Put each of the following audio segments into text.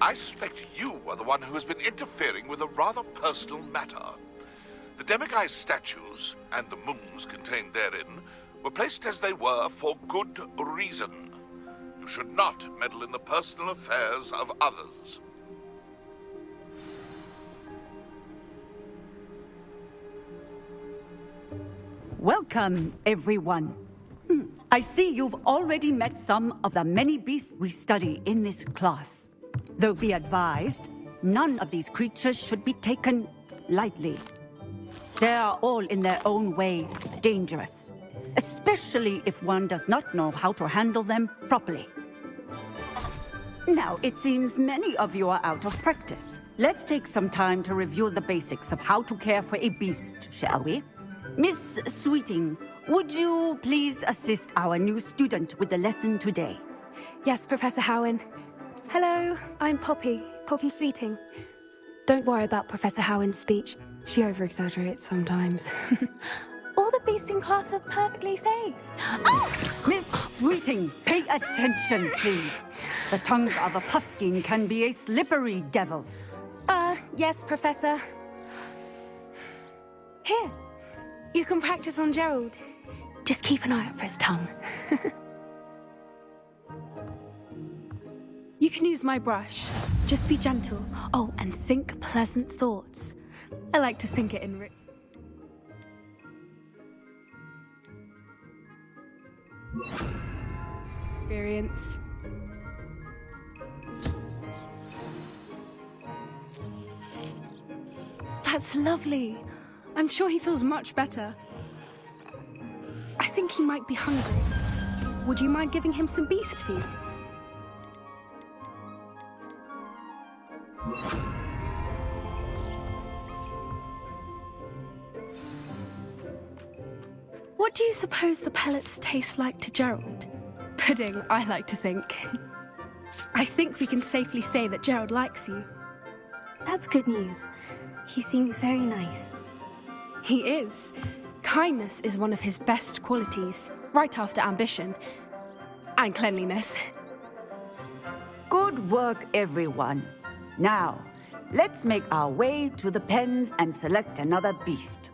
I suspect you are the one who has been interfering with a rather personal matter. The demiguise statues, and the moons contained therein, were placed as they were for good reason. You should not meddle in the personal affairs of others. Welcome, everyone. I see you've already met some of the many beasts we study in this class. Though be advised, none of these creatures should be taken lightly. They are all in their own way dangerous, especially if one does not know how to handle them properly. Now, it seems many of you are out of practice. Let's take some time to review the basics of how to care for a beast, shall we? Miss Sweeting, would you please assist our new student with the lesson today? Yes, Professor Howen. Hello, I'm Poppy Sweeting. Don't worry about Professor Howen's speech. She over-exaggerates sometimes. All the beasts in class are perfectly safe. Oh! Miss Sweeting, pay attention, please. The tongue of a puffskein can be a slippery devil. Yes, Professor. Here, you can practice on Gerald. Just keep an eye out for his tongue. You can use my brush. Just be gentle. Oh, and think pleasant thoughts. I like to think it in rich. Experience. That's lovely. I'm sure he feels much better. I think he might be hungry. Would you mind giving him some beast food? What do you suppose the pellets taste like to Gerald? Pudding, I like to think. I think we can safely say that Gerald likes you. That's good news. He seems very nice. He is. Kindness is one of his best qualities, right after ambition. And cleanliness. Good work, everyone. Now, let's make our way to the pens and select another beast.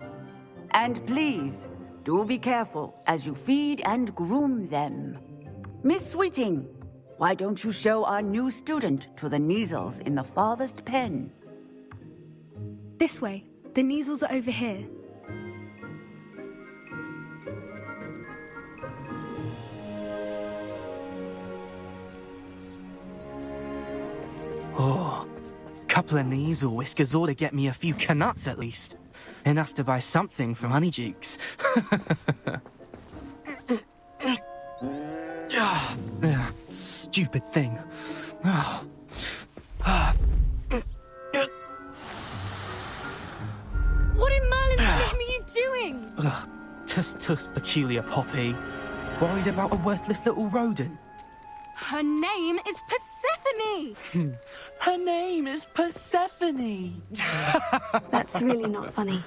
And please, do be careful as you feed and groom them. Miss Sweeting, why don't you show our new student to the Neasels in the farthest pen? This way. The Neasels are over here. Oh, couple of Neasel whiskers ought to get me a few canuts at least. Enough to buy something from Honeydukes. Stupid thing. What in Merlin's name are you doing? Tuss, peculiar Poppy. Worried about a worthless little rodent. Her name is Persephone! Her name is Persephone! That's really not funny.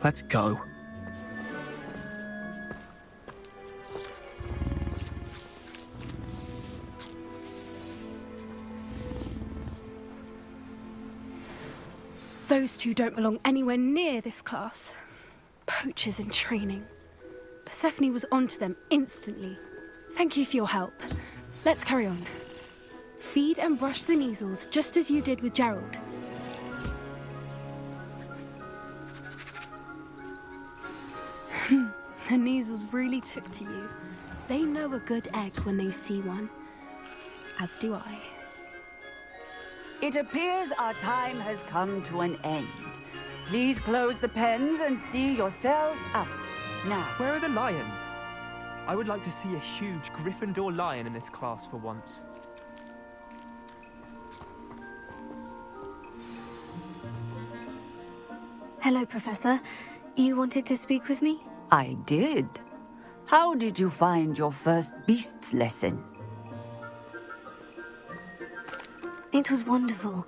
Let's go. Those two don't belong anywhere near this class. Poachers in training. Persephone was onto them instantly. Thank you for your help. Let's carry on. Feed and brush the Neasels just as you did with Gerald. The Neasels really took to you. They know a good egg when they see one. As do I. It appears our time has come to an end. Please close the pens and see yourselves out. Now, Where are the lions? I would like to see a huge Gryffindor lion in this class for once. Hello, Professor. You wanted to speak with me? I did. How did you find your first beasts lesson? It was wonderful.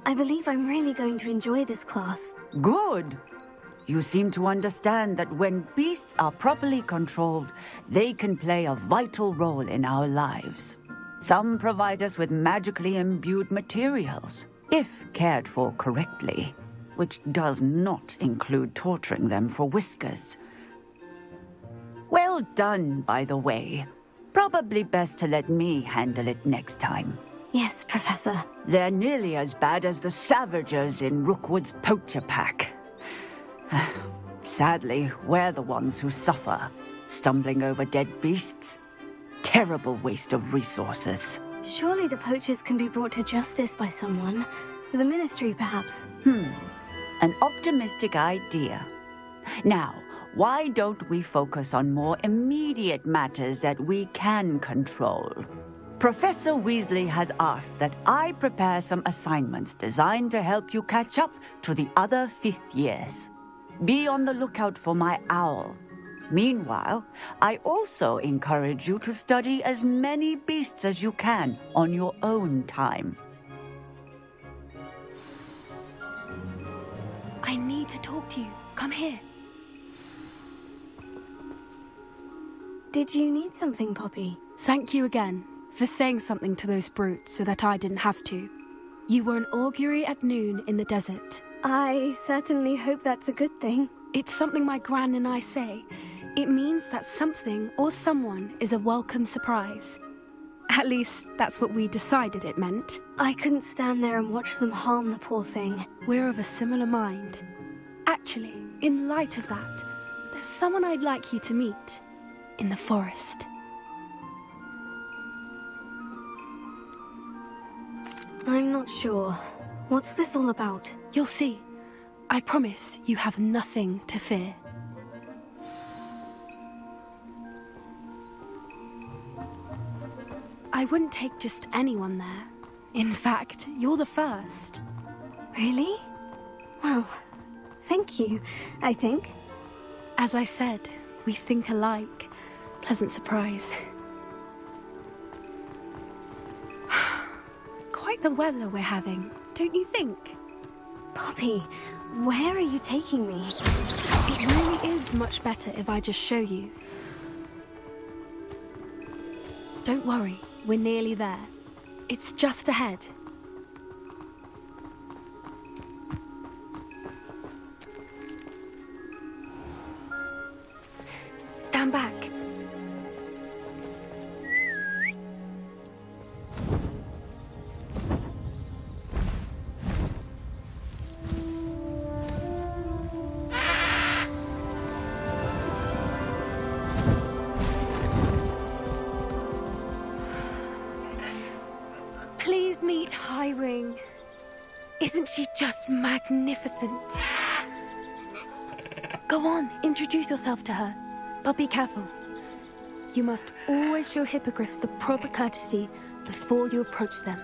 I believe I'm really going to enjoy this class. Good. you seem to understand that when beasts are properly controlled, they can play a vital role in our lives. Some provide us with magically imbued materials, if cared for correctly, which does not include torturing them for whiskers. Well done, by the way. Probably best to let me handle it next time. Yes, Professor. They're nearly as bad as the Savagers in Rookwood's poacher pack. Sadly, we're the ones who suffer, stumbling over dead beasts. Terrible waste of resources. Surely the poachers can be brought to justice by someone. The Ministry, perhaps. An optimistic idea. Now, why don't we focus on more immediate matters that we can control? Professor Weasley has asked that I prepare some assignments designed to help you catch up to the other 5th years. Be on the lookout for my owl. Meanwhile, I also encourage you to study as many beasts as you can on your own time. I need to talk to you. Come here. Did you need something, Poppy? Thank you again for saying something to those brutes so that I didn't have to. You were an augury at noon in the desert. I certainly hope that's a good thing. It's something my gran and I say. It means that something or someone is a welcome surprise. At least, that's what we decided it meant. I couldn't stand there and watch them harm the poor thing. We're of a similar mind. Actually, in light of that, there's someone I'd like you to meet in the forest. I'm not sure. What's this all about? You'll see. I promise you have nothing to fear. I wouldn't take just anyone there. In fact, you're the first. Really? Well, thank you, I think. As I said, we think alike. Pleasant surprise. Quite the weather we're having, don't you think? Poppy, where are you taking me? It really is much better if I just show you. Don't worry, we're nearly there. It's just ahead. Stand back. Please meet Highwing. Isn't she just magnificent? Go on, introduce yourself to her. But be careful. You must always show hippogriffs the proper courtesy before you approach them.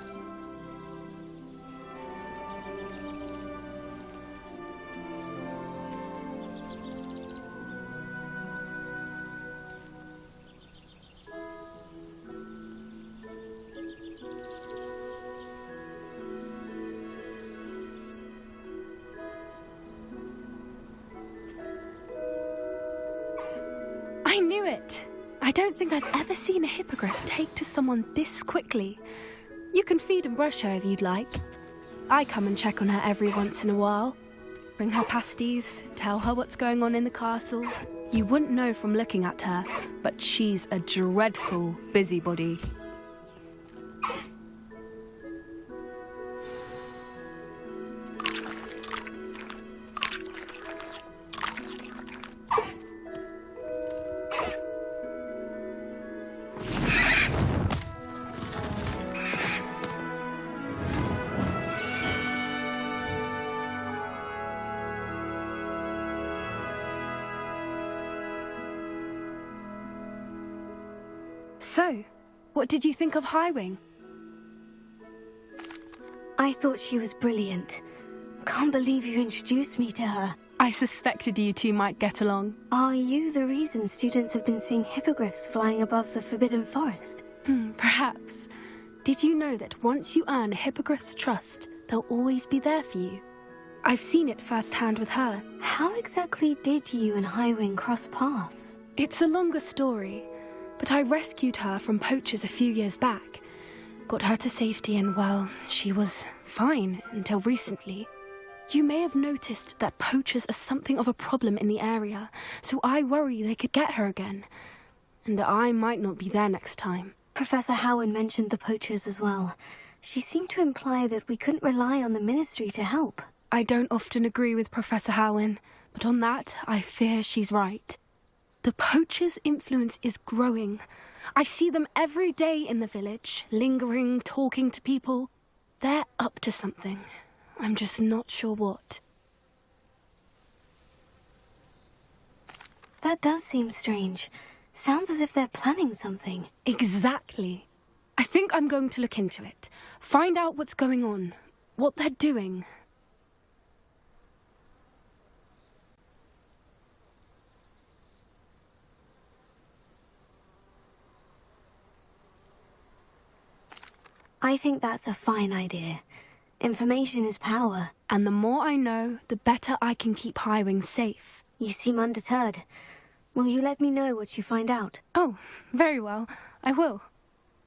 I knew it! I don't think I've ever seen a hippogriff take to someone this quickly. You can feed and brush her if you'd like. I come and check on her every once in a while. Bring her pasties, tell her what's going on in the castle. You wouldn't know from looking at her, but she's a dreadful busybody. So, what did you think of Highwing? I thought she was brilliant. Can't believe you introduced me to her. I suspected you two might get along. Are you the reason students have been seeing hippogriffs flying above the Forbidden Forest? Perhaps. Did you know that once you earn a hippogriff's trust, they'll always be there for you? I've seen it firsthand with her. How exactly did you and Highwing cross paths? It's a longer story, but I rescued her from poachers a few years back. Got her to safety and, well, she was fine until recently. You may have noticed that poachers are something of a problem in the area, so I worry they could get her again. And I might not be there next time. Professor Howin mentioned the poachers as well. She seemed to imply that we couldn't rely on the Ministry to help. I don't often agree with Professor Howin, but on that, I fear she's right. The poachers' influence is growing. I see them every day in the village, lingering, talking to people. They're up to something. I'm just not sure what. That does seem strange. Sounds as if they're planning something. Exactly. I think I'm going to look into it. Find out what's going on, what they're doing. I think that's a fine idea. Information is power. And the more I know, the better I can keep Highwing safe. You seem undeterred. Will you let me know what you find out? Oh, very well. I will.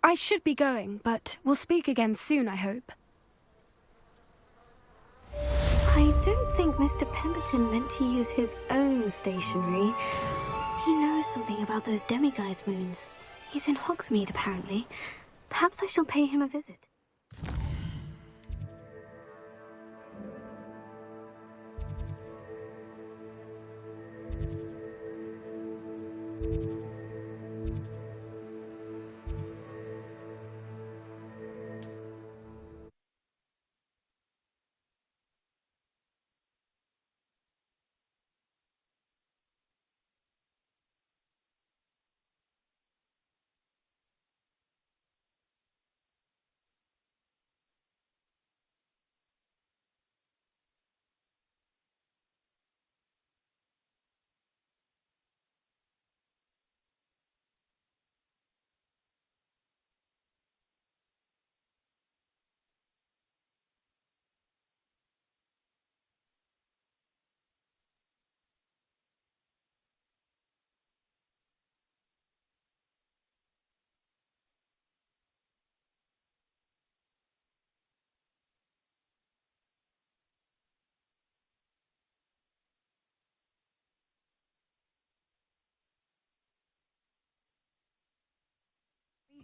I should be going, but we'll speak again soon, I hope. I don't think Mr. Pemberton meant to use his own stationery. He knows something about those demiguise moons. He's in Hogsmeade, apparently. Perhaps I shall pay him a visit.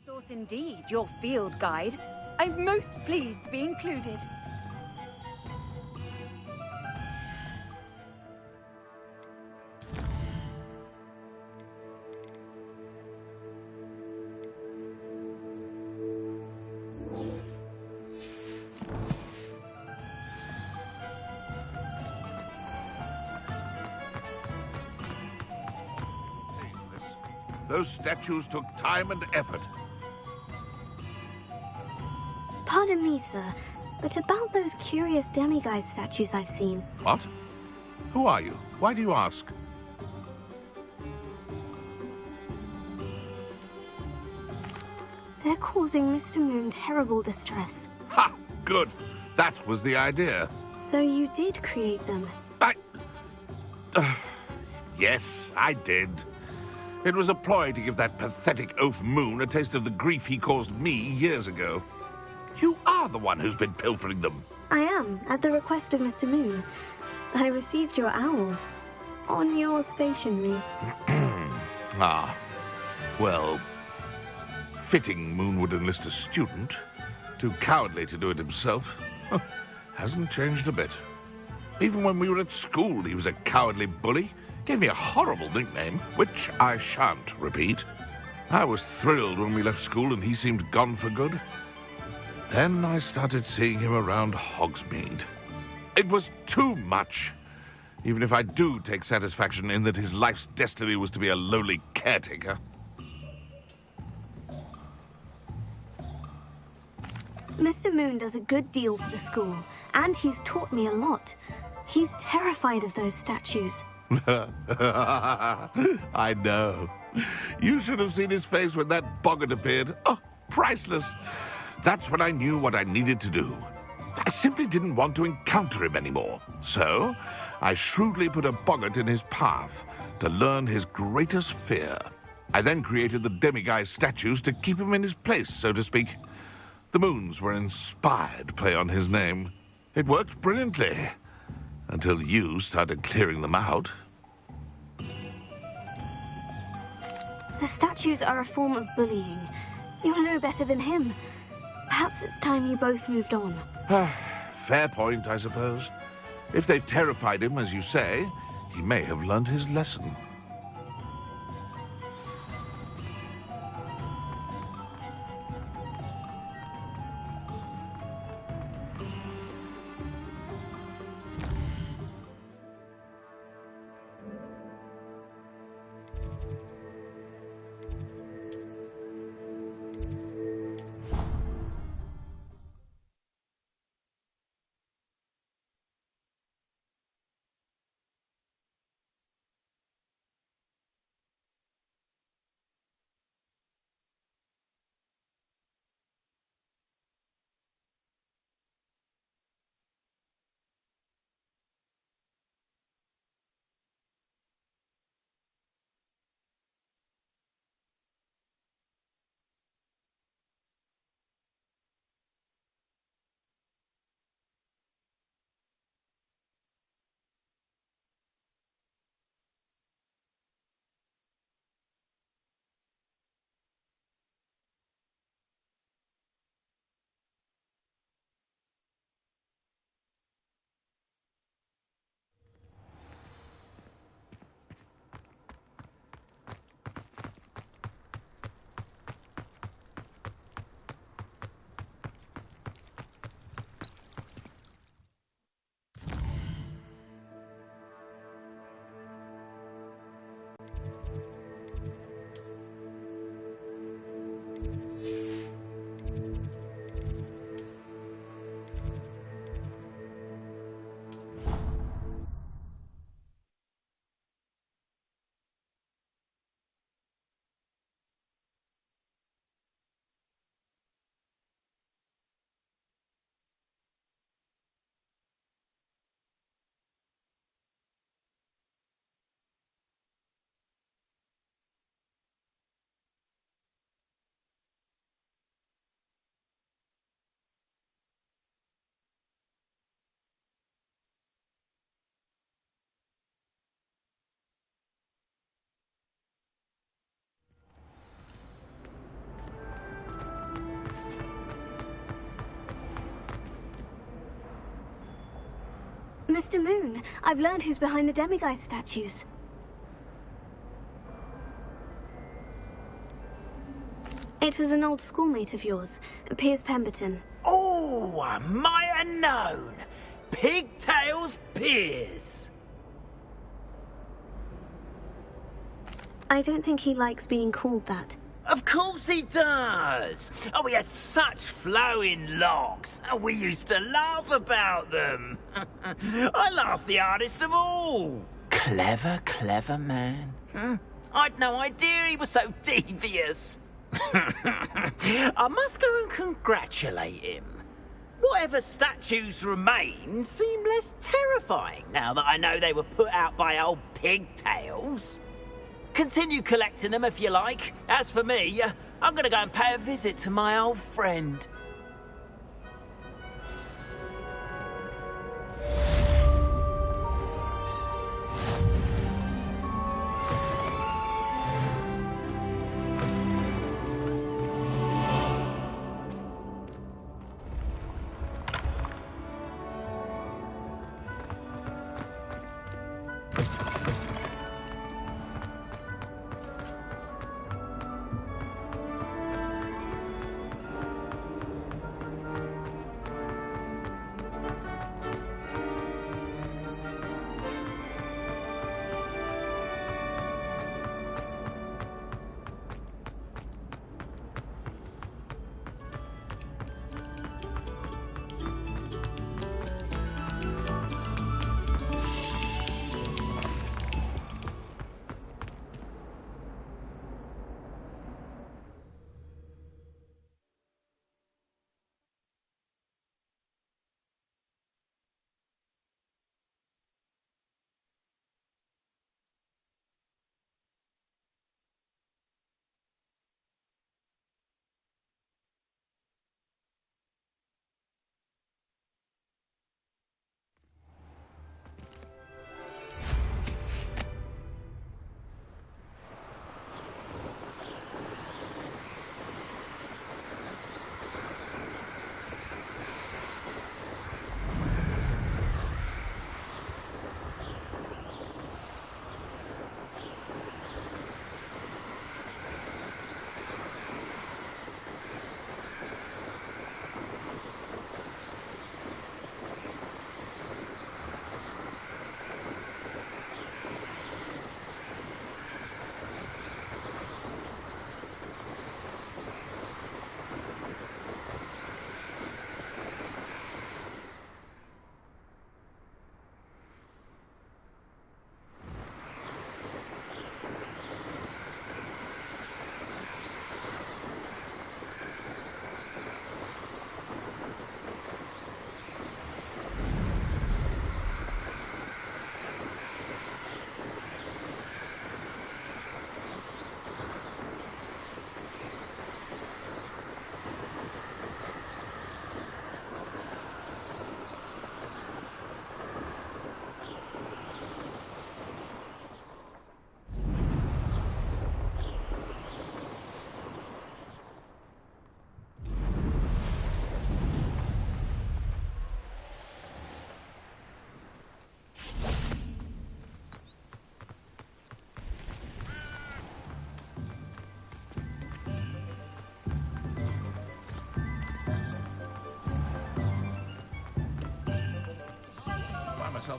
Resource indeed, your field guide. I'm most pleased to be included. Those statues took time and effort. Pardon me, sir, but about those curious demiguise statues I've seen. What? Who are you? Why do you ask? They're causing Mr. Moon terrible distress. Ha! Good. That was the idea. So you did create them? Yes, I did. It was a ploy to give that pathetic oaf Moon a taste of the grief he caused me years ago. You are the one who's been pilfering them. I am, at the request of Mr. Moon. I received your owl. On your stationery. Ah. Well, fitting Moon would enlist a student. Too cowardly to do it himself. Hasn't changed a bit. Even when we were at school, he was a cowardly bully. Gave me a horrible nickname, which I shan't repeat. I was thrilled when we left school and he seemed gone for good. Then I started seeing him around Hogsmeade. It was too much. Even if I do take satisfaction in that his life's destiny was to be a lowly caretaker. Mr. Moon does a good deal for the school, and he's taught me a lot. He's terrified of those statues. I know. You should have seen his face when that boggart appeared. Oh, priceless. That's when I knew what I needed to do. I simply didn't want to encounter him anymore. So, I shrewdly put a boggart in his path to learn his greatest fear. I then created the demiguise statues to keep him in his place, so to speak. The moons were an inspired play on his name. It worked brilliantly, until you started clearing them out. The statues are a form of bullying. You'll know better than him. Perhaps it's time you both moved on. Fair point, I suppose. If they've terrified him, as you say, he may have learned his lesson. Mr. Moon, I've learned who's behind the demiguise statues. It was an old schoolmate of yours, Piers Pemberton. Oh, I might have known. Pigtails Piers. I don't think he likes being called that. Of course he does. Oh, he had such flowing locks, and we used to laugh about them. I laughed the hardest of all. Clever, clever man. I'd no idea he was so devious. I must go and congratulate him. Whatever statues remain seem less terrifying now that I know they were put out by old pigtails. Continue collecting them if you like. As for me, I'm gonna go and pay a visit to my old friend.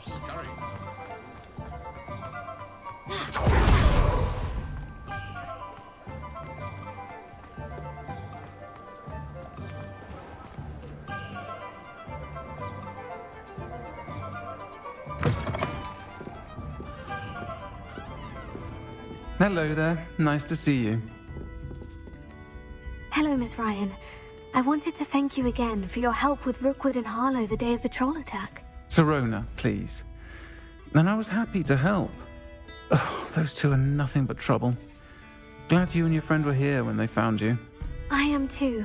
yourself scurrying. Hello there. Nice to see you. Hello, Miss Ryan. I wanted to thank you again for your help with Rookwood and Harlow the day of the troll attack. Sirona, please. And I was happy to help. Oh, those two are nothing but trouble. Glad you and your friend were here when they found you. I am too.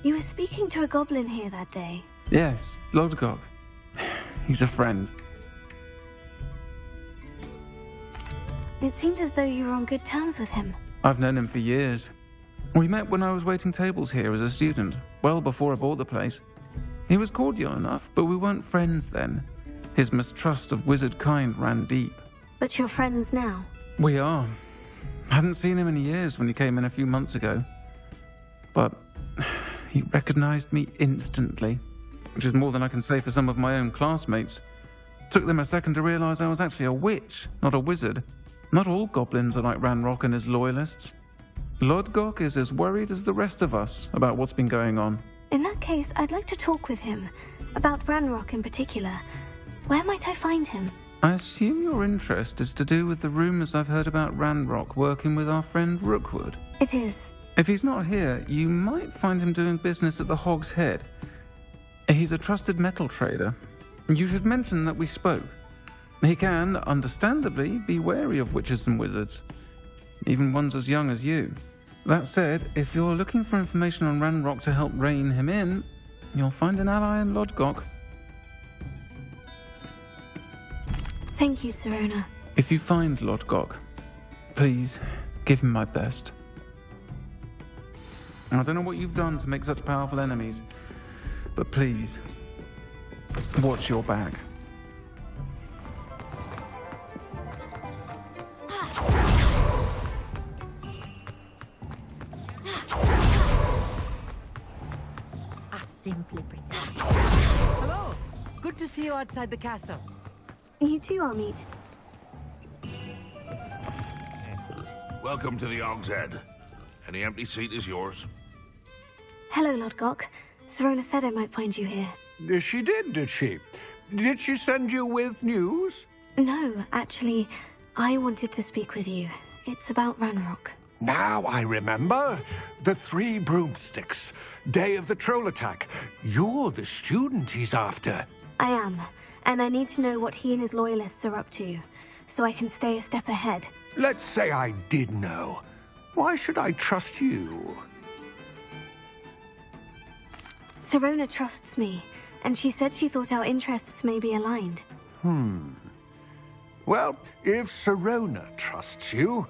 You were speaking to a goblin here that day. Yes, Lodgok. He's a friend. It seemed as though you were on good terms with him. I've known him for years. We met when I was waiting tables here as a student, well before I bought the place. He was cordial enough, but we weren't friends then. His mistrust of wizard kind ran deep. But you're friends now. We are. Hadn't seen him in years when he came in a few months ago. But he recognized me instantly, which is more than I can say for some of my own classmates. Took them a second to realize I was actually a witch, not a wizard. Not all goblins are like Ranrock and his loyalists. Lodgok is as worried as the rest of us about what's been going on. In that case, I'd like to talk with him. About Ranrock in particular. Where might I find him? I assume your interest is to do with the rumors I've heard about Ranrock working with our friend Rookwood. It is. If he's not here, you might find him doing business at the Hog's Head. He's a trusted metal trader. You should mention that we spoke. He can, understandably, be wary of witches and wizards, even ones as young as you. That said, if you're looking for information on Ranrock to help rein him in, you'll find an ally in Lodgok. Thank you, Sirona. If you find Lodgok, please give him my best. I don't know what you've done to make such powerful enemies, but please, watch your back. Simply pretty. Hello! Good to see you outside the castle. You too, Amit. Welcome to the Og's Head. Any empty seat is yours. Hello, Lodgok. Sirona said I might find you here. She did she? Did she send you with news? No, actually, I wanted to speak with you. It's about Ranrock. Now I remember. The 3 broomsticks. Day of the troll attack. You're the student he's after. I am, and I need to know what he and his loyalists are up to, so I can stay a step ahead. Let's say I did know. Why should I trust you? Sirona trusts me, and she said she thought our interests may be aligned. Well, if Sirona trusts you,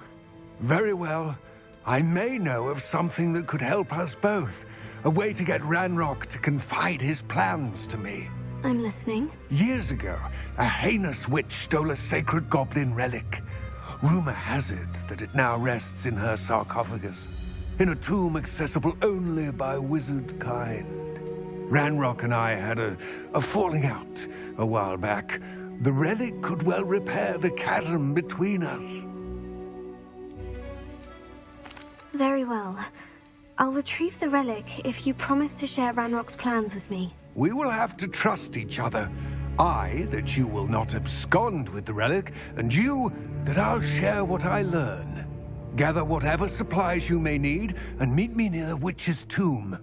very well. I may know of something that could help us both. A way to get Ranrock to confide his plans to me. I'm listening. Years ago, a heinous witch stole a sacred goblin relic. Rumor has it that it now rests in her sarcophagus, in a tomb accessible only by wizard kind. Ranrock and I had a falling out a while back. The relic could well repair the chasm between us. Very well. I'll retrieve the relic if you promise to share Ranrock's plans with me. We will have to trust each other. I, that you will not abscond with the relic, and you, that I'll share what I learn. Gather whatever supplies you may need, and meet me near the witch's tomb.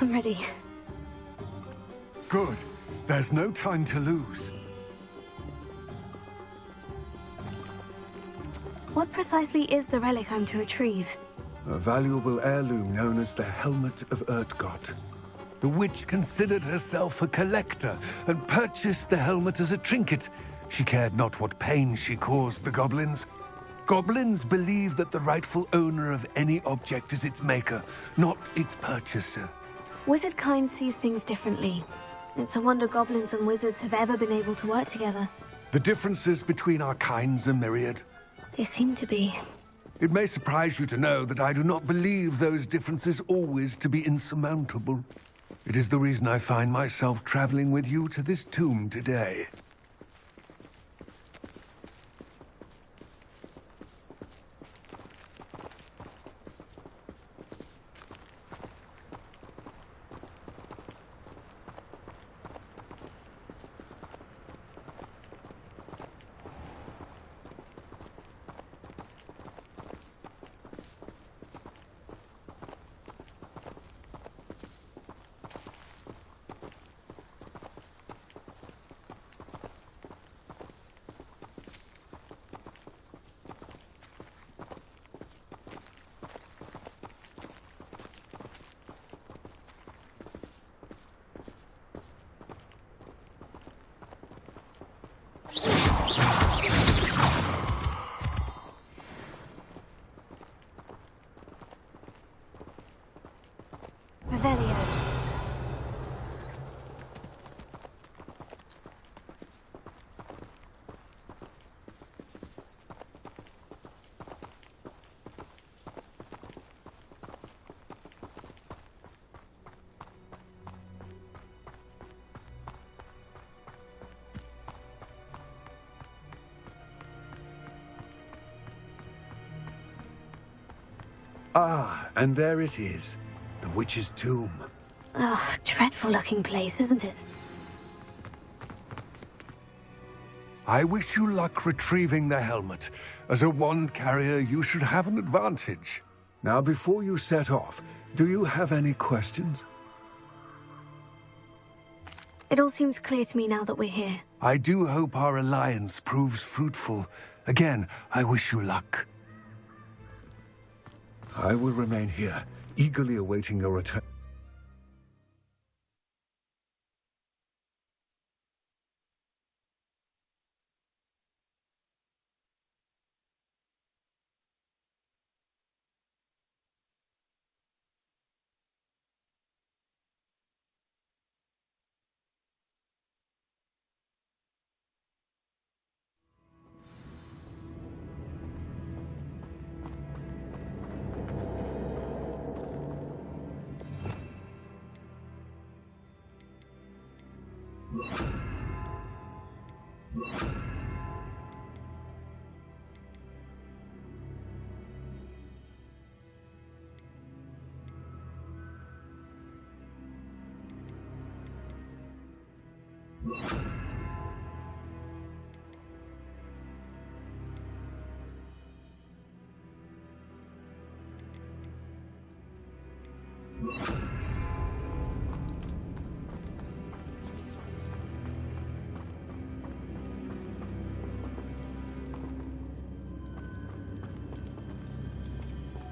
I'm ready. Good. There's no time to lose. What precisely is the relic I'm to retrieve? A valuable heirloom known as the Helmet of Urtgott. The witch considered herself a collector and purchased the helmet as a trinket. She cared not what pain she caused the goblins. Goblins believe that the rightful owner of any object is its maker, not its purchaser. Wizard kind sees things differently. It's a wonder goblins and wizards have ever been able to work together. The differences between our kinds are myriad. They seem to be. It may surprise you to know that I do not believe those differences always to be insurmountable. It is the reason I find myself traveling with you to this tomb today. Revelio. Ah, and there it is. The witch's tomb. Oh, dreadful looking place, isn't it? I wish you luck retrieving the helmet. As a wand carrier, you should have an advantage. Now, before you set off, do you have any questions? It all seems clear to me now that we're here. I do hope our alliance proves fruitful. Again, I wish you luck. I will remain here, eagerly awaiting your return.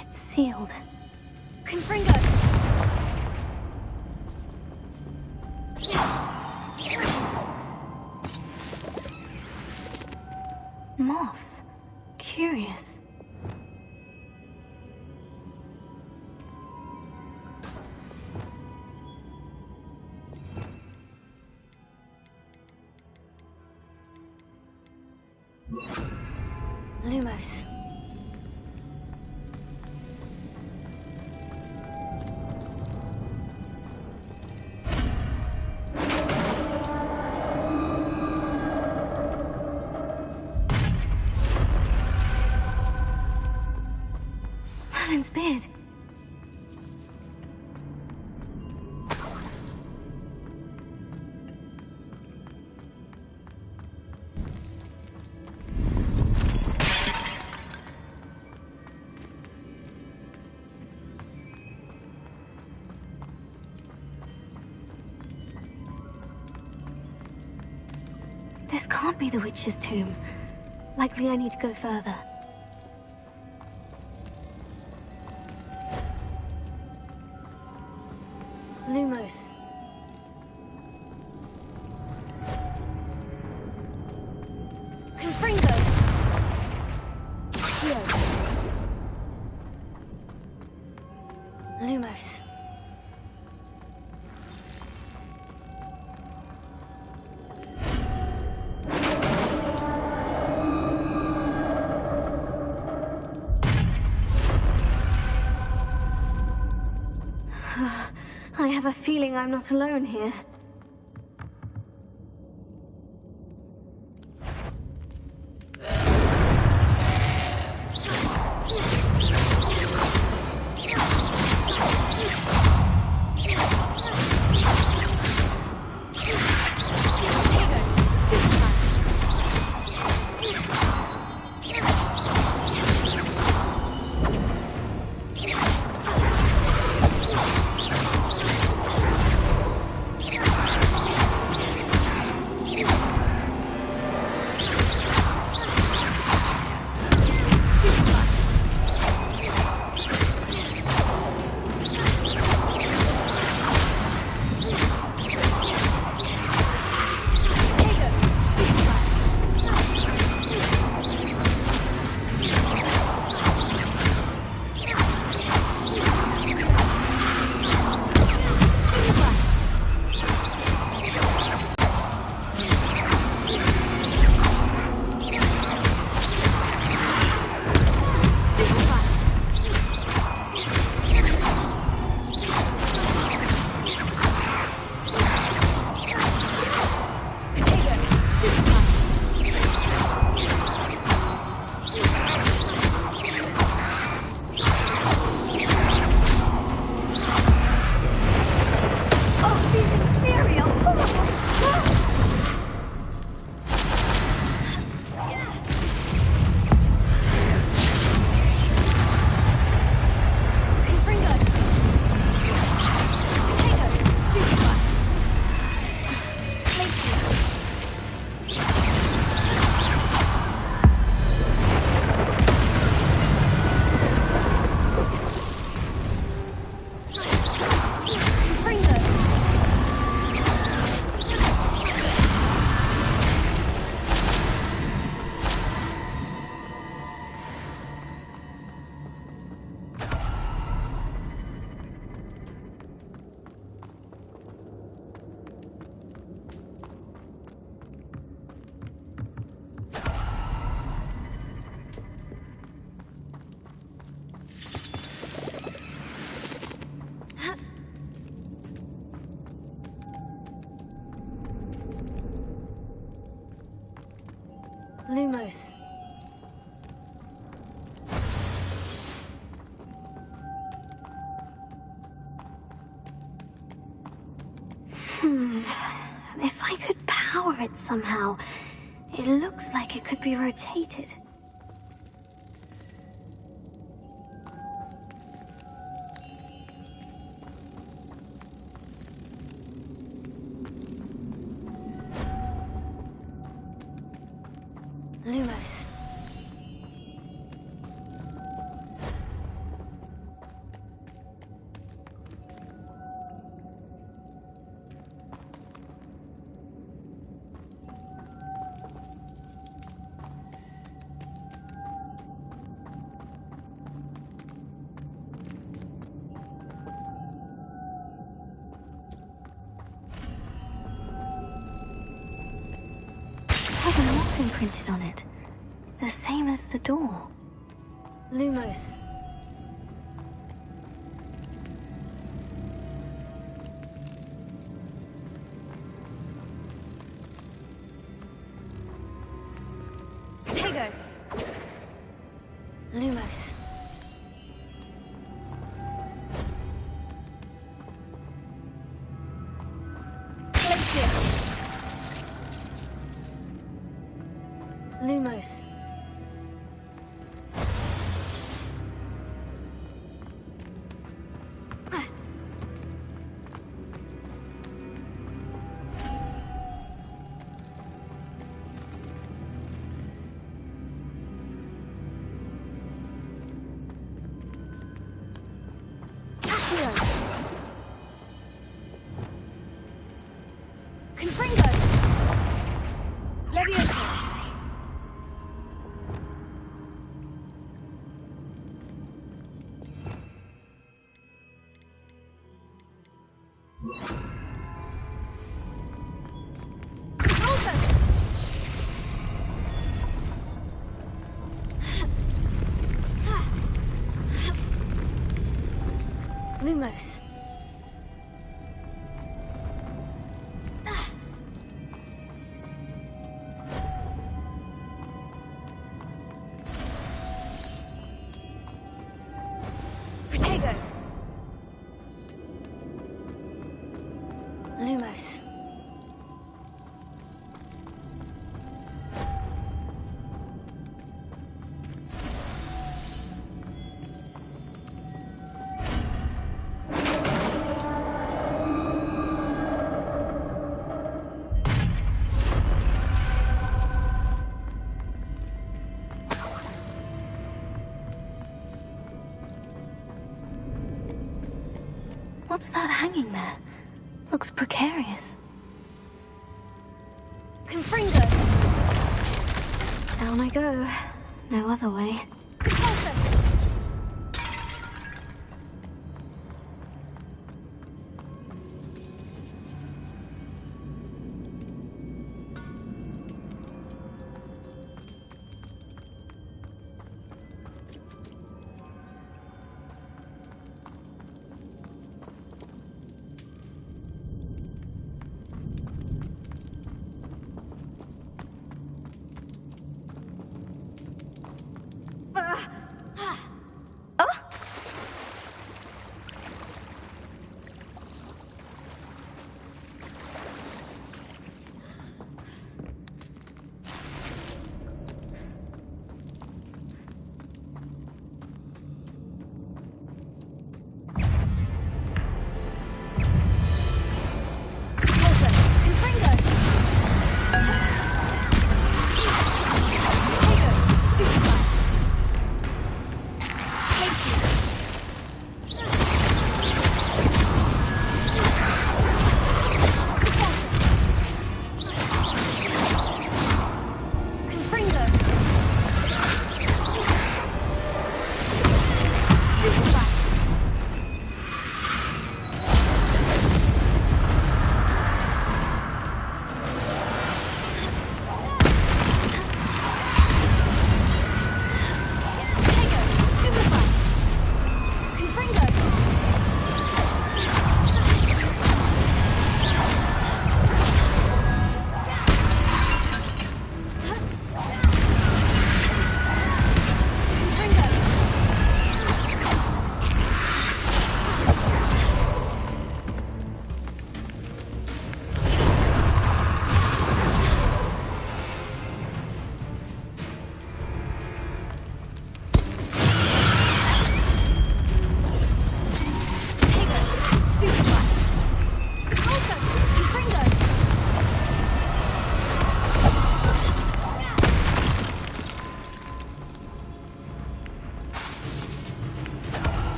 It's sealed. Confringo! Moths. Curious. Lumos. Merlin's beard. can't be the witch's tomb. Likely I need to go further. Lumos. Confringo. Here. Lumos. I have a feeling I'm not alone here. Lumos. If I could power it somehow, it looks like it could be rotated. Lumos. There's a knot imprinted on it. The same as the door. Lumos. Tego. Lumos. Lumos. Lumos. Protego. Lumos. What's that hanging there? Looks precarious. Confringo! Down I go. No other way.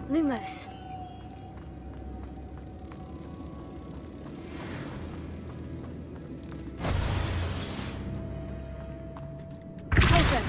Lumos. Closer.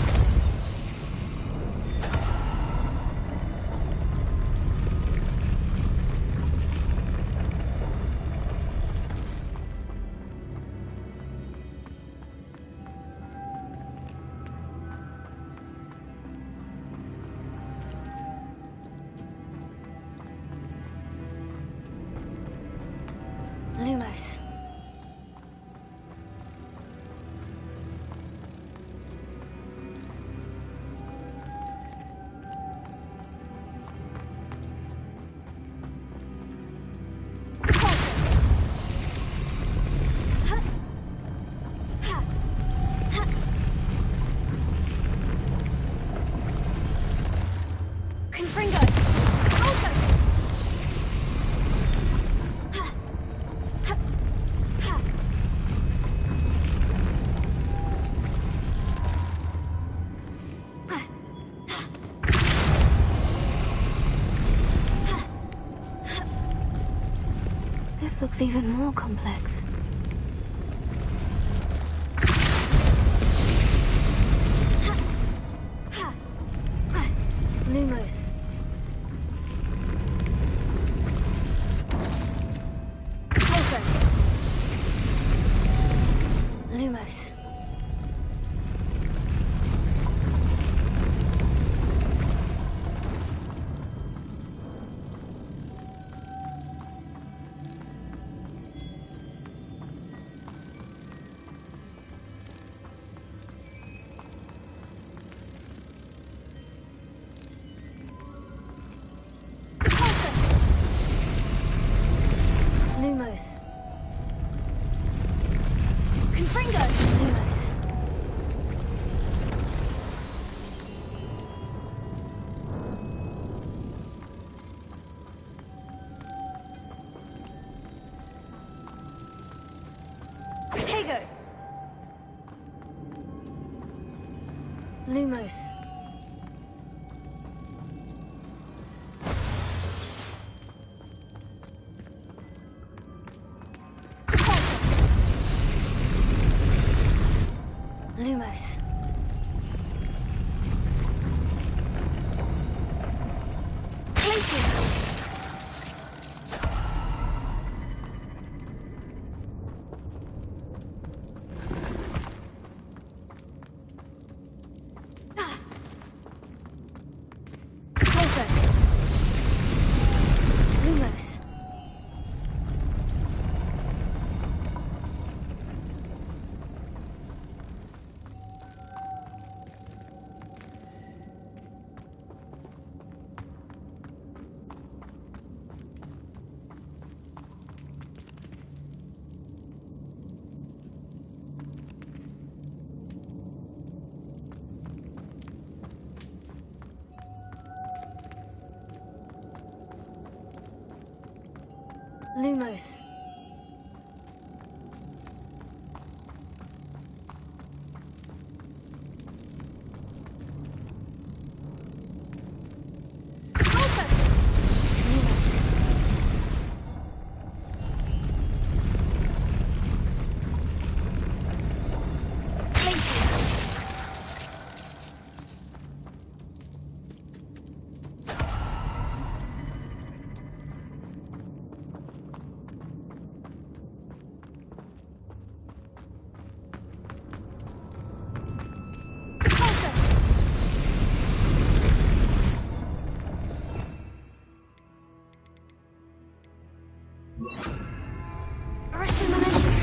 Lumos. This looks even more complex. Lumos. Also. Lumos. Lumos. Confringo! Lumos. Protego! Lumos. Lumos. Places. Closer. Lumos. Lumos. Alpha. Lumos. Places. Arresting momentum.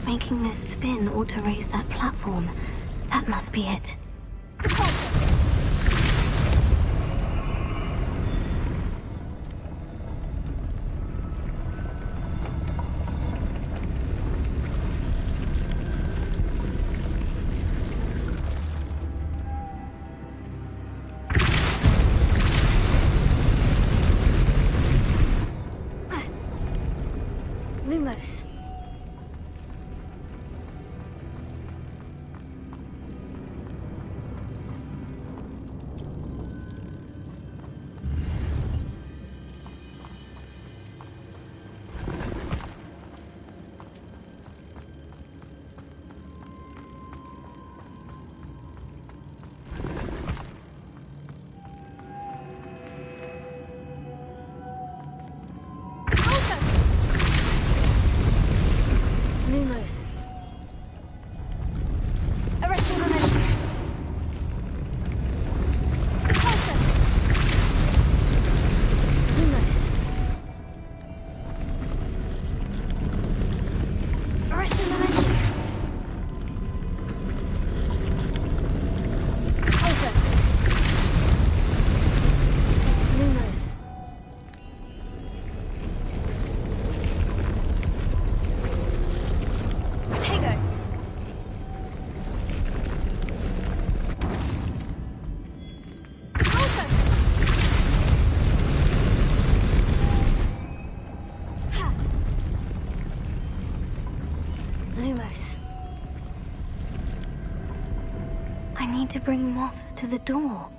Making this spin ought to raise that platform. That must be it. Lumos. Lumos. Arresting momentum. Repulsor. Lumos. Arresting momentum. Repulsor. Lumos. Protego. Alpha. Ha. Lumos. I need to bring moths to the door.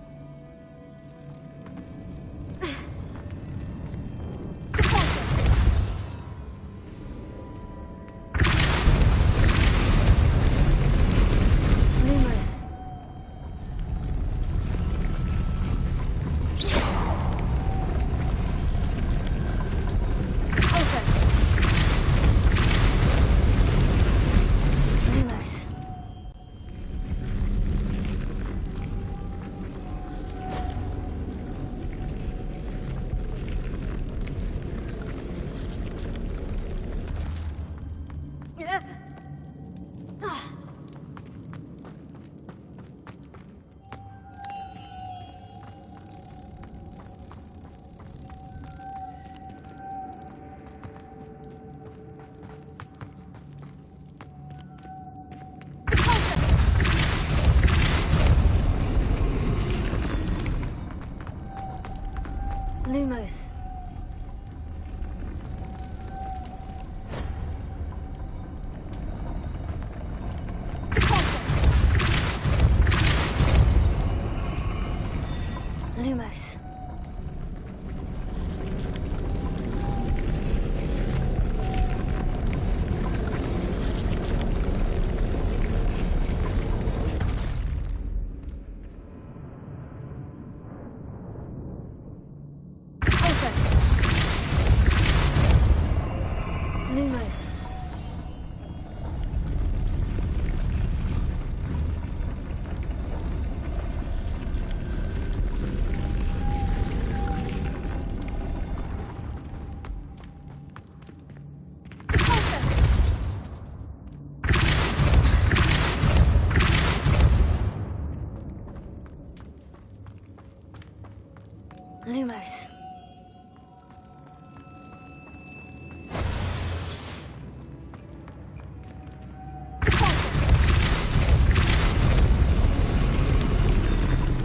Lumos. Lumos. Lumos. Lumos.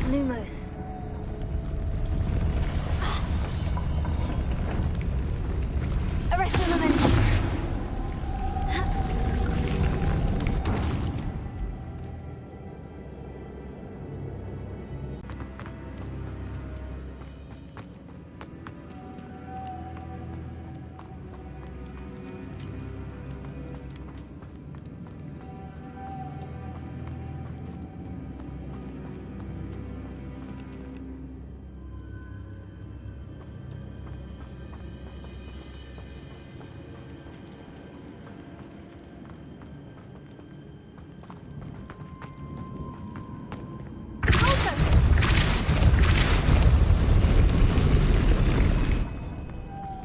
Lumos. Arrest the momentum.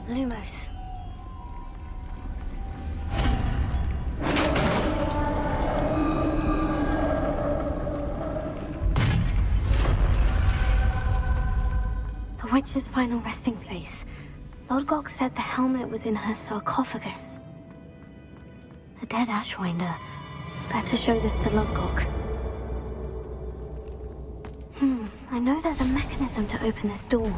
Lumos. The witch's final resting place. Lodgok said the helmet was in her sarcophagus. A dead Ashwinder. Better show this to Lodgok. I know there's a mechanism to open this door.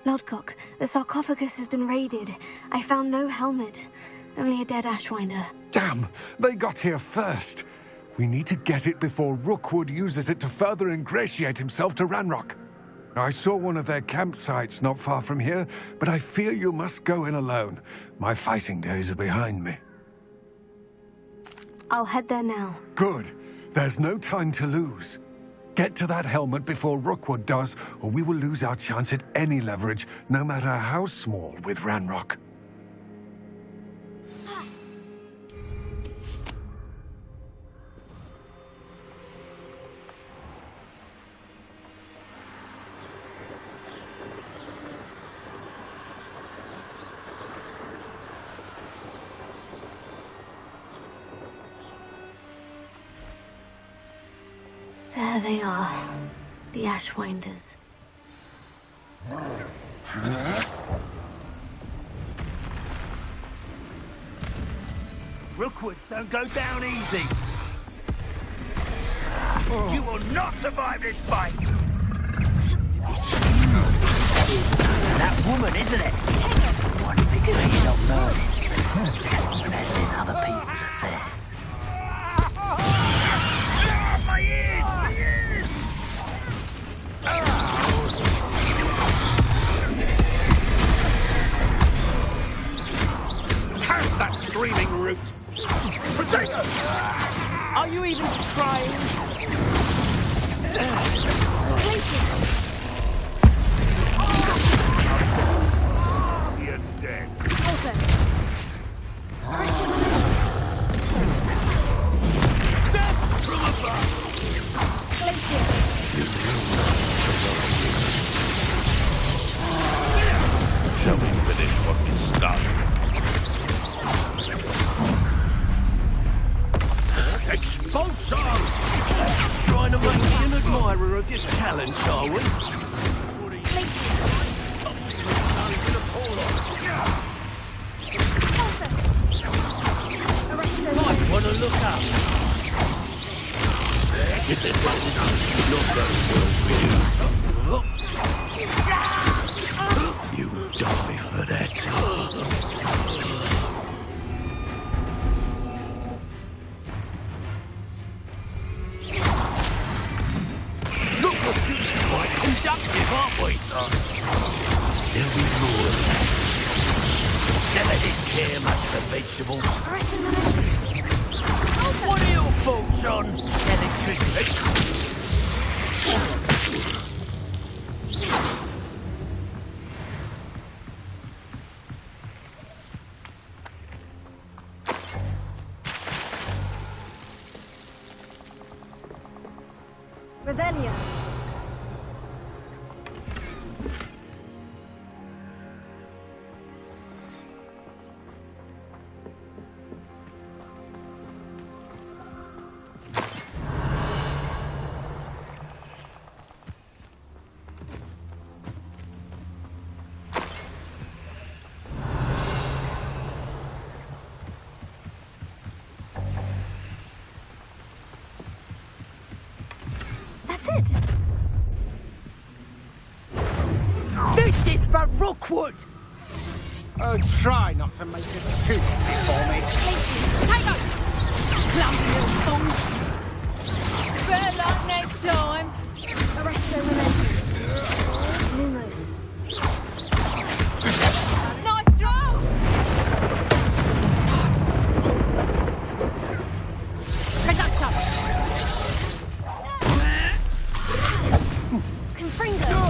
Lodgok, the sarcophagus has been raided. I found no helmet, only a dead Ashwinder. Damn! They got here first. We need to get it before Rookwood uses it to further ingratiate himself to Ranrock. I saw one of their campsites not far from here, but I fear you must go in alone. My fighting days are behind me. I'll head there now. Good. There's no time to lose. Get to that helmet before Rookwood does, or we will lose our chance at any leverage, no matter how small, with Ranrock. There they are, the Ashwinders. Rookwood, don't go down easy. You will not survive this fight. It's you. It's that woman, isn't it? One victory you don't learn it. Meddling other people's affairs. My ears! My ears! Curse that screaming root! Protect us! Are you even trying? You're dead. Also. Death from above! Shall we finish what we started? Expulsion! Trying to make me an admirer of your talent, are we? Might want to look up. Not very well for you. You die for that. Look, we're quite conductive, aren't we? There'll be more of that. Never did care much for vegetables. What are your thoughts on electricity? Revelio. That's it. This is for Rookwood! Oh, try not to make it too stiff for me. Take up! Clumsy little fool! Better luck next time! Arresto Memento. Lumos. Nice job! Conductor! Confringo.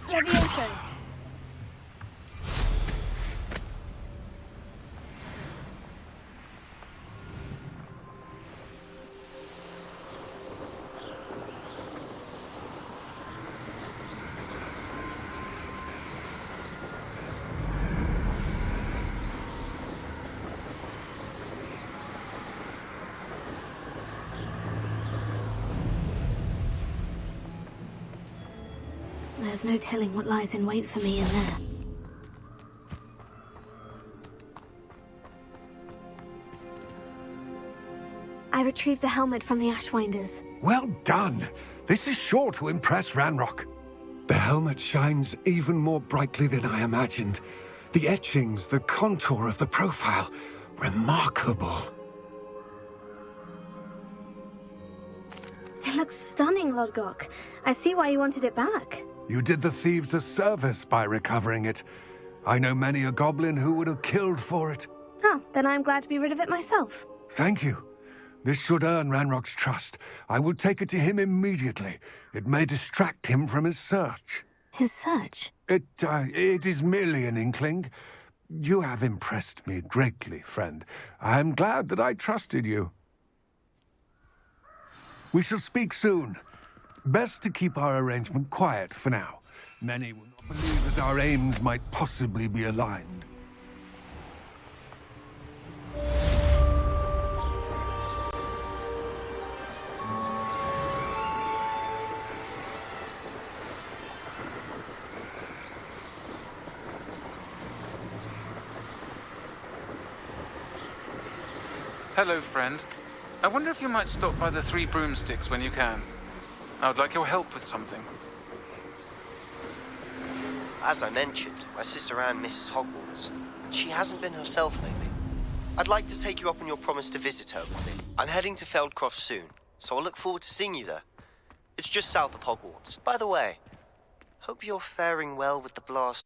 Levioso. There's no telling what lies in wait for me in there. I retrieved the helmet from the Ashwinders. Well done. This is sure to impress Ranrock. The helmet shines even more brightly than I imagined. The etchings, the contour of the profile. Remarkable. It looks stunning, Lodgok. I see why you wanted it back. You did the thieves a service by recovering it. I know many a goblin who would have killed for it. Oh, then I'm glad to be rid of it myself. Thank you. This should earn Ranrock's trust. I will take it to him immediately. It may distract him from his search. His search? It is merely an inkling. You have impressed me greatly, friend. I am glad that I trusted you. We shall speak soon. Best to keep our arrangement quiet for now. Many will not believe that our aims might possibly be aligned. Hello, friend. I wonder if you might stop by the Three Broomsticks when you can. I would like your help with something. As I mentioned, my sister Anne misses Hogwarts, and she hasn't been herself lately. I'd like to take you up on your promise to visit her with me. I'm heading to Feldcroft soon, so I'll look forward to seeing you there. It's just south of Hogwarts. By the way, hope you're faring well with the blast.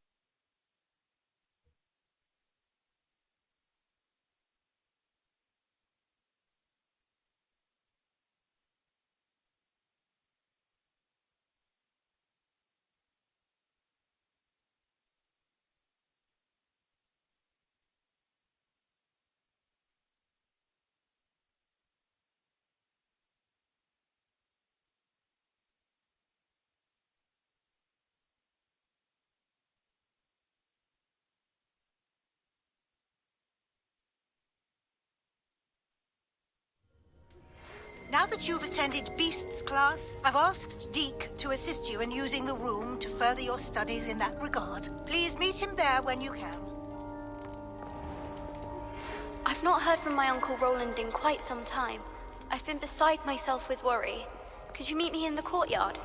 Now that you've attended Beasts class, I've asked Deke to assist you in using the room to further your studies in that regard. Please meet him there when you can. I've not heard from my Uncle Roland in quite some time. I've been beside myself with worry. Could you meet me in the courtyard?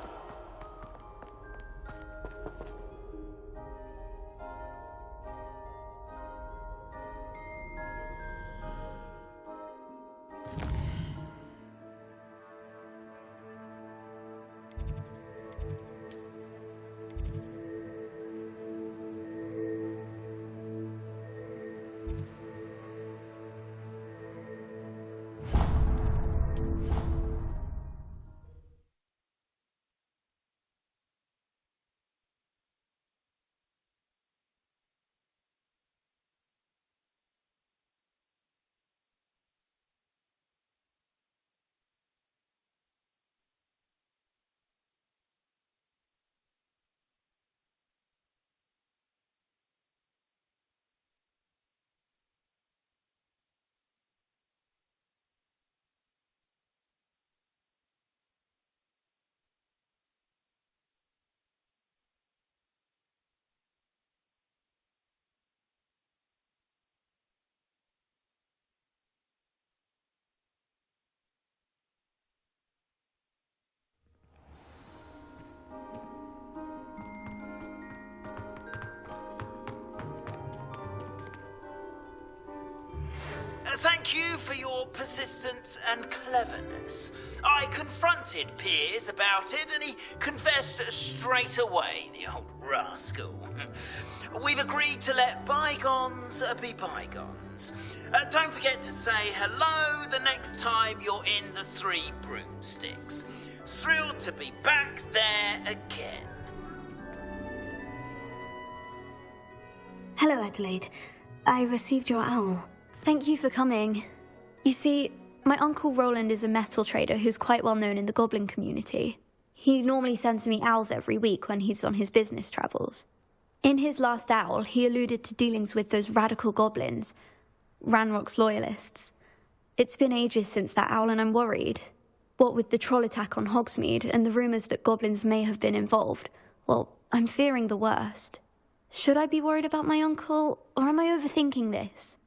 Thank you for your persistence and cleverness. I confronted Piers about it, and he confessed straight away, the old rascal. We've agreed to let bygones be bygones. Don't forget to say hello the next time you're in the Three Broomsticks. Thrilled to be back there again. Hello, Adelaide. I received your owl. Thank you for coming. You see, my Uncle Roland is a metal trader who's quite well known in the goblin community. He normally sends me owls every week when he's on his business travels. In his last owl, he alluded to dealings with those radical goblins, Ranrock's loyalists. It's been ages since that owl, and I'm worried. What with the troll attack on Hogsmeade and the rumours that goblins may have been involved, well, I'm fearing the worst. Should I be worried about my uncle, or am I overthinking this?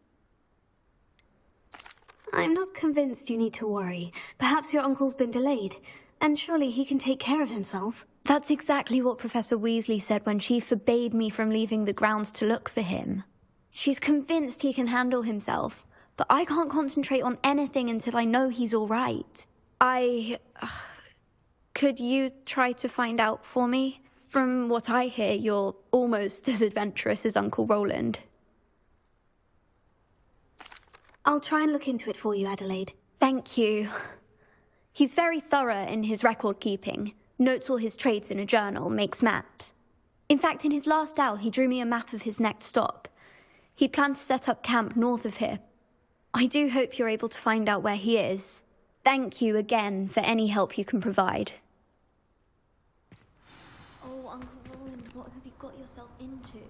I'm not convinced you need to worry. Perhaps your uncle's been delayed, and surely he can take care of himself. That's exactly what Professor Weasley said when she forbade me from leaving the grounds to look for him. She's convinced he can handle himself, but I can't concentrate on anything until I know he's all right. Could you try to find out for me? From what I hear, you're almost as adventurous as Uncle Roland. I'll try and look into it for you, Adelaide. Thank you. He's very thorough in his record keeping, notes all his trades in a journal, makes maps. In fact, in his last owl, he drew me a map of his next stop. He'd planned to set up camp north of here. I do hope you're able to find out where he is. Thank you again for any help you can provide. Oh, Uncle Roland, what have you got yourself into?